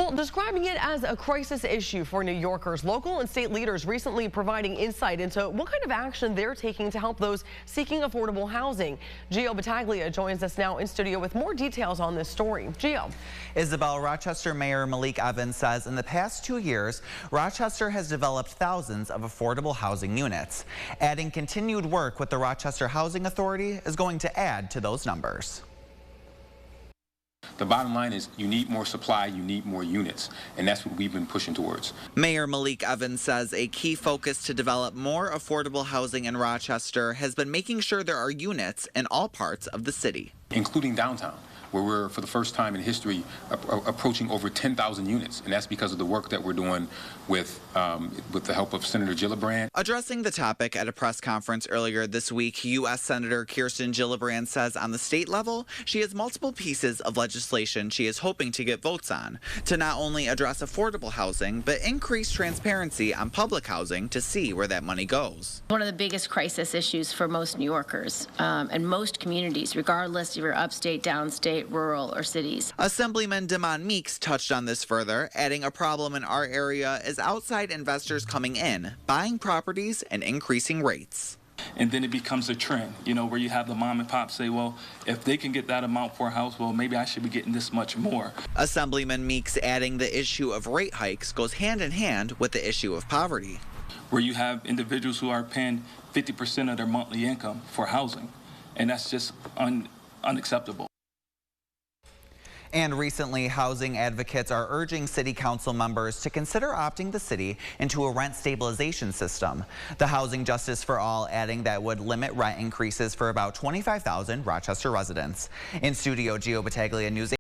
Well, describing it as a crisis issue for New Yorkers, local and state leaders recently providing insight into what kind of action they're taking to help those seeking affordable housing. Gio Battaglia joins us now in studio with more details on this story. Gio. Isabel, Rochester Mayor Malik Evans says in the past 2 years, Rochester has developed thousands of affordable housing units. Adding continued work with the Rochester Housing Authority is going to add to those numbers. The bottom line is you need more supply, you need more units, and that's what we've been pushing towards. Mayor Malik Evans says a key focus to develop more affordable housing in Rochester has been making sure there are units in all parts of the city, including downtown, where we're, for the first time in history, approaching over 10,000 units, and that's because of the work that we're doing with the help of Senator Gillibrand. Addressing the topic at a press conference earlier this week, U.S. Senator Kirsten Gillibrand says on the state level, she has multiple pieces of legislation she is hoping to get votes on to not only address affordable housing, but increase transparency on public housing to see where that money goes. One of the biggest crisis issues for most New Yorkers and most communities, regardless if you're upstate, downstate, rural, or cities. Assemblyman Demond Meeks touched on this further, adding a problem in our area is outside investors coming in, buying properties and increasing rates. And then it becomes a trend, where you have the mom and pop say, well, if they can get that amount for a house, well, maybe I should be getting this much more. Assemblyman Meeks adding the issue of rate hikes goes hand in hand with the issue of poverty, where you have individuals who are paying 50% of their monthly income for housing, and that's just unacceptable. And recently, housing advocates are urging city council members to consider opting the city into a rent stabilization system. The Housing Justice for All adding that would limit rent increases for about 25,000 Rochester residents. In studio, Gio Battaglia, News 8.